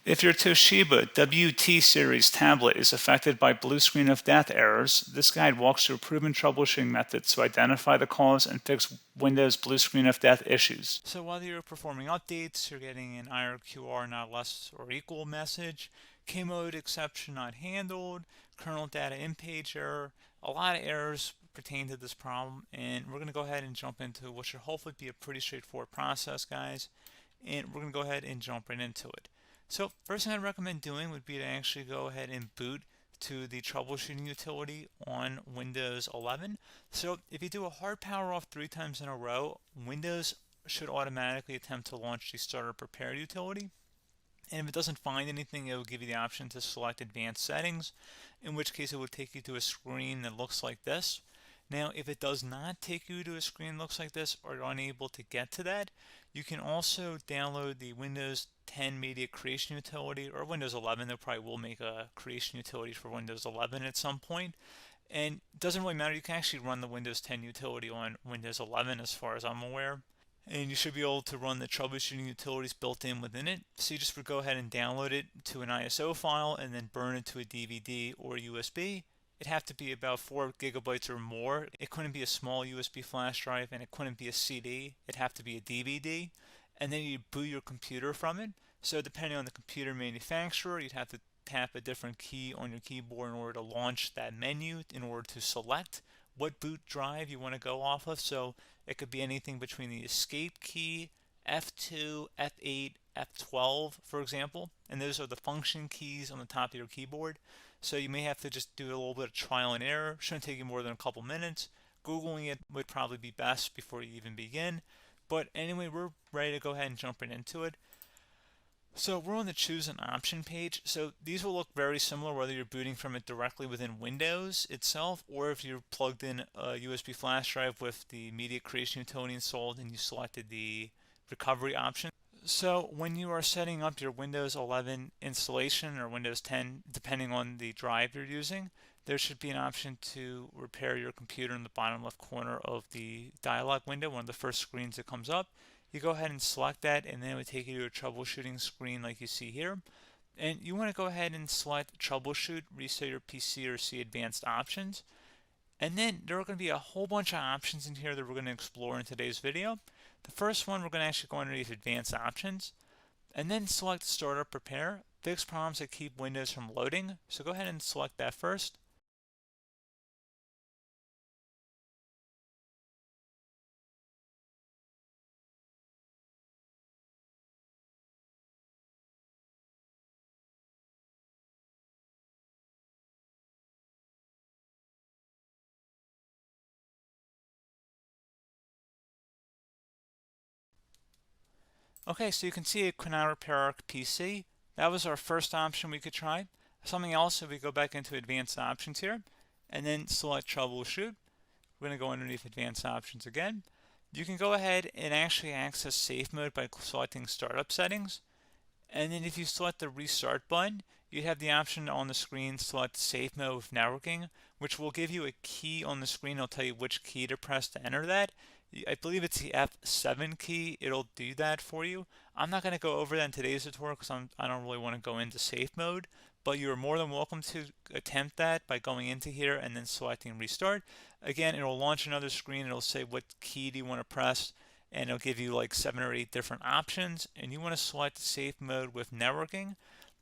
If your Toshiba WT series tablet is affected by blue screen of death errors, this guide walks through proven troubleshooting methods to identify the cause and fix Windows blue screen of death issues. So while you're performing updates, you're getting an IRQR not less or equal message, K-mode exception not handled, kernel data in page error, a lot of errors pertain to this problem, and we're going to go ahead and jump into what should hopefully be a pretty straightforward process, guys, and we're going to go ahead and jump right into it. So first thing I'd recommend doing would be to actually go ahead and boot to the troubleshooting utility on Windows 11. So if you do a hard power off 3 times in a row, Windows should automatically attempt to launch the starter prepare utility. And if it doesn't find anything, it will give you the option to select advanced settings, in which case it will take you to a screen that looks like this. Now, if it does not take you to a screen that looks like this, or you're unable to get to that, you can also download the Windows 10 Media Creation Utility, or Windows 11. They probably will make a creation utility for Windows 11 at some point. And it doesn't really matter. You can actually run the Windows 10 utility on Windows 11 as far as I'm aware. And you should be able to run the troubleshooting utilities built in within it. So you just would go ahead and download it to an ISO file and then burn it to a DVD or USB. It'd have to be about 4 gigabytes or more. It couldn't be a small USB flash drive, and it couldn't be a CD. It'd have to be a DVD. And then you boot your computer from it. So depending on the computer manufacturer, you'd have to tap a different key on your keyboard in order to launch that menu, in order to select what boot drive you want to go off of. So it could be anything between the escape key, F2, F8, F12, for example. And those are the function keys on the top of your keyboard. So you may have to just do a little bit of trial and error. Shouldn't take you more than a couple minutes. Googling it would probably be best before you even begin. But anyway, we're ready to go ahead and jump right into it. So we're on the choose an option page. So these will look very similar whether you're booting from it directly within Windows itself, or if you're plugged in a USB flash drive with the media creation utility installed and you selected the recovery option. So when you are setting up your Windows 11 installation or Windows 10, depending on the drive you're using, there should be an option to repair your computer in the bottom left corner of the dialog window, one of the first screens that comes up. You go ahead and select that, and then it would take you to a troubleshooting screen like you see here. And you want to go ahead and select troubleshoot, reset your PC, or see advanced options. And then there are going to be a whole bunch of options in here that we're going to explore in today's video. The first one, we're going to actually go underneath advanced options and then select startup prepare, fix problems that keep Windows from loading. So go ahead and select that first. Okay, so you can see it cannot repair our PC. That was our first option we could try. Something else, if we go back into advanced options here and then select troubleshoot, we're going to go underneath advanced options again. You can go ahead and actually access safe mode by selecting startup settings. And then if you select the restart button, you have the option on the screen select safe mode with networking, which will give you a key on the screen. It'll tell you which key to press to enter that. I believe it's the F7 key. It'll do that for you. I'm not going to go over that in today's tutorial because I don't really want to go into safe mode, but you're more than welcome to attempt that by going into here and then selecting restart. Again, it'll launch another screen. It'll say what key do you want to press, and it'll give you like 7 or 8 different options, and you want to select safe mode with networking.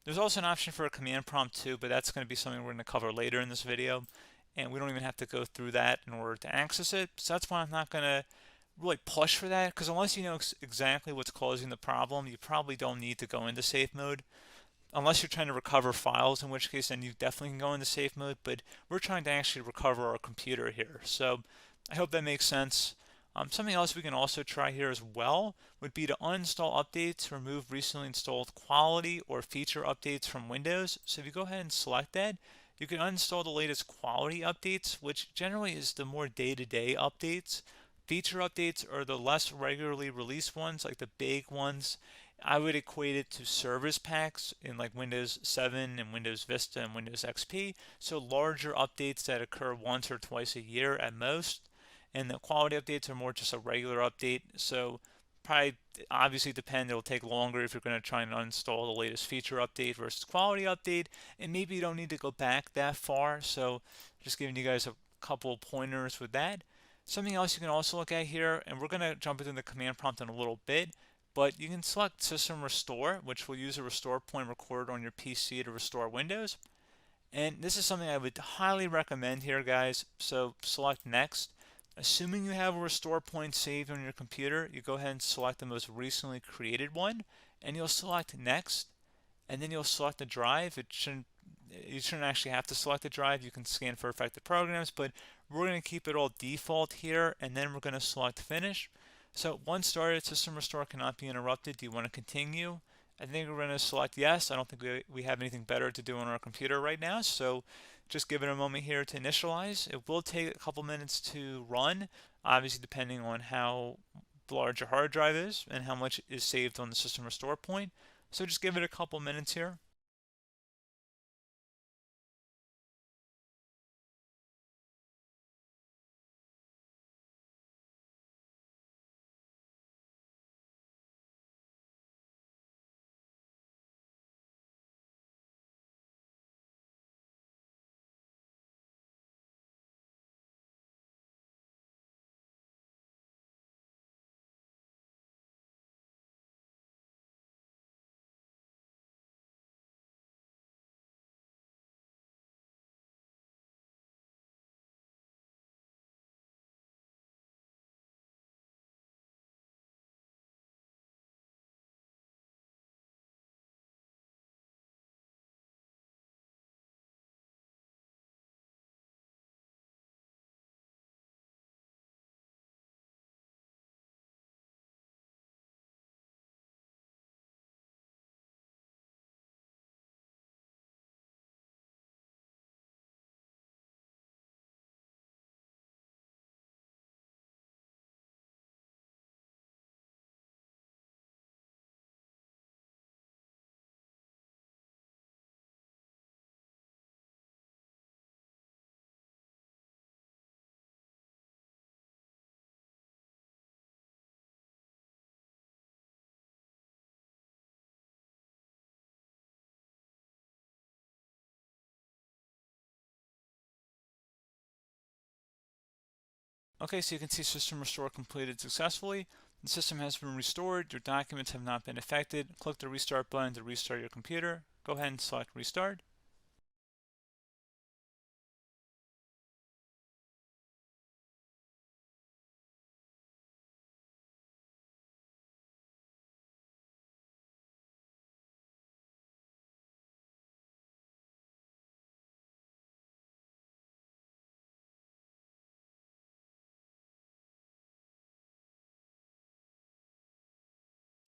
There's also an option for a command prompt too, but that's going to be something we're going to cover later in this video, and we don't even have to go through that in order to access it. So that's why I'm not going to really push for that, because unless you know exactly what's causing the problem, you probably don't need to go into safe mode. Unless you're trying to recover files, in which case then you definitely can go into safe mode, but we're trying to actually recover our computer here. So I hope that makes sense. Something else we can also try here as well would be to uninstall updates, remove recently installed quality or feature updates from Windows. So if you go ahead and select that, you can uninstall the latest quality updates, which generally is the more day-to-day updates. Feature updates are the less regularly released ones, like the big ones. I would equate it to service packs in like Windows 7 and Windows Vista and Windows XP. So larger updates that occur once or twice a year at most. And the quality updates are more just a regular update. So Probably obviously depend, it'll take longer if you're going to try and uninstall the latest feature update versus quality update, and maybe you don't need to go back that far. So just giving you guys a couple pointers with that. Something else you can also look at here, and we're going to jump into the command prompt in a little bit, but you can select system restore, which will use a restore point recorded on your PC to restore Windows. And this is something I would highly recommend here, guys. So select next. Assuming you have a restore point saved on your computer, you go ahead and select the most recently created one, and you'll select next, and then you'll select the drive. You shouldn't actually have to select the drive. You can scan for affected programs, but we're going to keep it all default here, and then we're going to select finish. So once started, system restore cannot be interrupted. Do you want to continue? I think we're going to select yes. I don't think we have anything better to do on our computer right now, so just give it a moment here to initialize. It will take a couple minutes to run, obviously depending on how large your hard drive is and how much is saved on the system restore point. So just give it a couple minutes here. Okay, so you can see system restore completed successfully. The system has been restored. Your documents have not been affected. Click the restart button to restart your computer. Go ahead and select restart.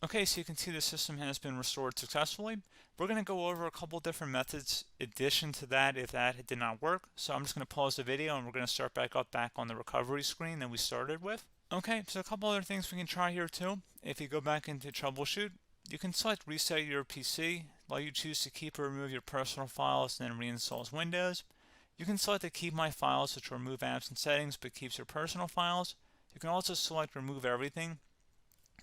Okay, so you can see the system has been restored successfully. We're going to go over a couple different methods in addition to that if that did not work. So I'm just going to pause the video and we're going to start back on the recovery screen that we started with. Okay, so a couple other things we can try here too. If you go back into troubleshoot, you can select reset your PC, while you choose to keep or remove your personal files and then reinstalls Windows. You can select to keep my files, which will remove apps and settings but keeps your personal files. You can also select remove everything,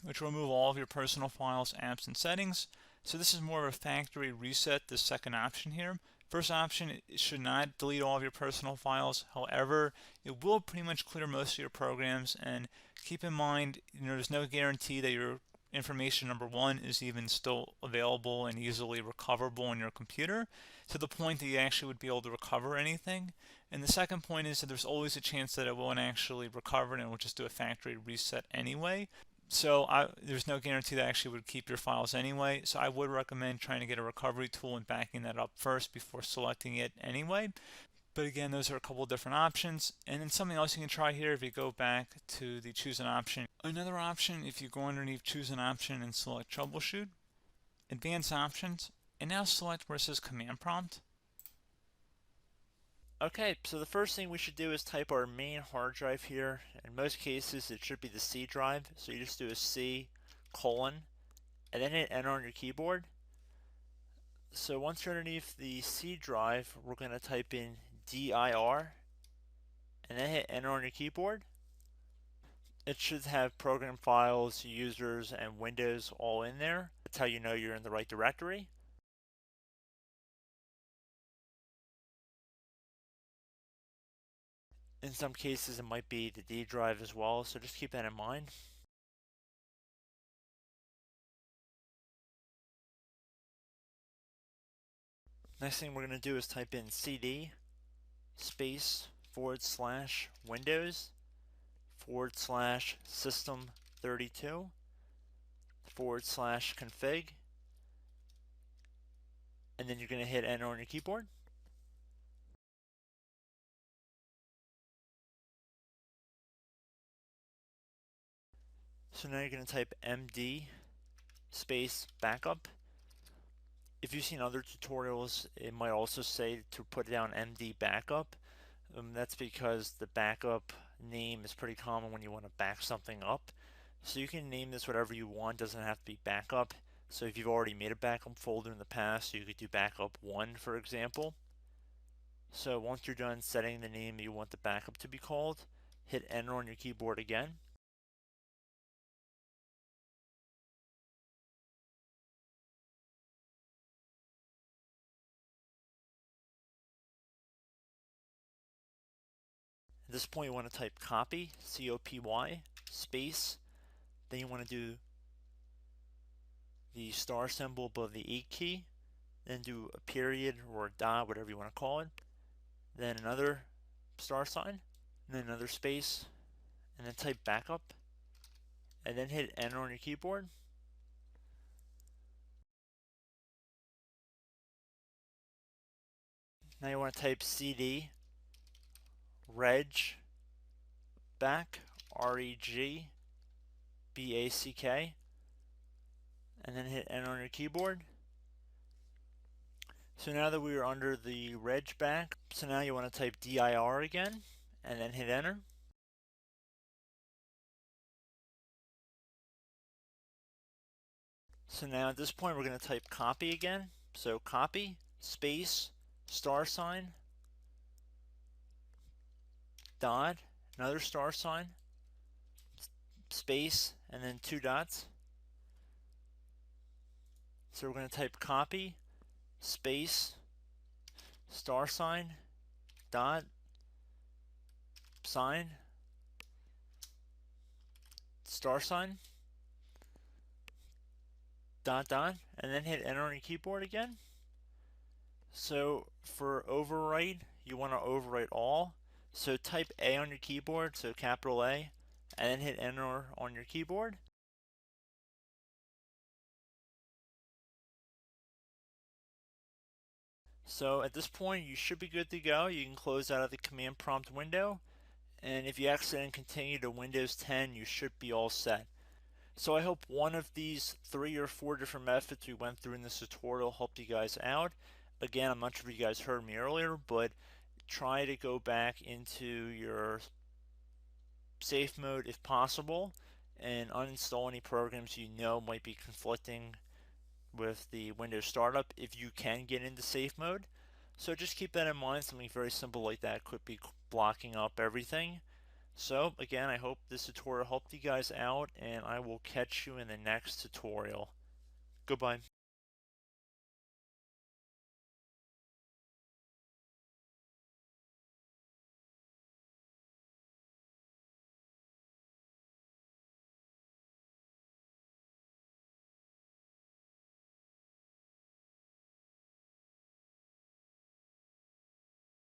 which will remove all of your personal files, apps, and settings. So this is more of a factory reset, the second option here. First option, it should not delete all of your personal files. However, it will pretty much clear most of your programs. And keep in mind, there's no guarantee that your information, number one, is even still available and easily recoverable on your computer to the point that you actually would be able to recover anything. And the second point is that there's always a chance that it won't actually recover and it will just do a factory reset anyway. So there's no guarantee that actually would keep your files anyway. So I would recommend trying to get a recovery tool and backing that up first before selecting it anyway. But again, those are a couple of different options. And then something else you can try here if you go back to the choose an option. Another option, if you go underneath choose an option and select troubleshoot, advanced options, and now select where it says command prompt. Okay, so the first thing we should do is type our main hard drive here. In most cases, it should be the C drive. So you just do a C colon and then hit enter on your keyboard. So once you're underneath the C drive, we're going to type in dir and then hit enter on your keyboard. It should have program files, users, and Windows all in there. That's how you know you're in the right directory. In some cases, it might be the D drive as well, so just keep that in mind. Next thing we're going to do is type in cd space / Windows / system32 / config, and then you're going to hit enter on your keyboard. So now you're going to type md space backup. If you've seen other tutorials, it might also say to put down md backup. That's because the backup name is pretty common when you want to back something up. So you can name this whatever you want, doesn't have to be backup. So if you've already made a backup folder in the past, you could do backup 1, for example. So once you're done setting the name you want the backup to be called, hit enter on your keyboard again. At this point you want to type copy, C-O-P-Y, space, then you want to do the star symbol above the 8 key, then do a period or a dot, whatever you want to call it, then another star sign, and then another space, and then type backup, and then hit enter on your keyboard. Now you want to type cd reg back, REGBACK, and then hit enter on your keyboard. So now that we are under the reg back, so now you want to type dir again, and then hit enter. So now at this point we're going to type copy again. So copy, space, star sign, dot, another star sign, space, and then 2 dots. So we're going to type copy, space, star sign, dot, sign, star sign, dot, dot, and then hit enter on your keyboard again. So for overwrite, you want to overwrite all. So type A on your keyboard, so capital A, and then hit enter on your keyboard. So at this point, you should be good to go. You can close out of the command prompt window, and if you accidentally continue to Windows 10, you should be all set. So I hope one of these 3 or 4 different methods we went through in this tutorial helped you guys out. Again, I'm not sure if you guys heard me earlier, but try to go back into your safe mode if possible and uninstall any programs you know might be conflicting with the Windows startup if you can get into safe mode. So just keep that in mind. Something very simple like that could be blocking up everything. So again, I hope this tutorial helped you guys out, and I will catch you in the next tutorial. Goodbye.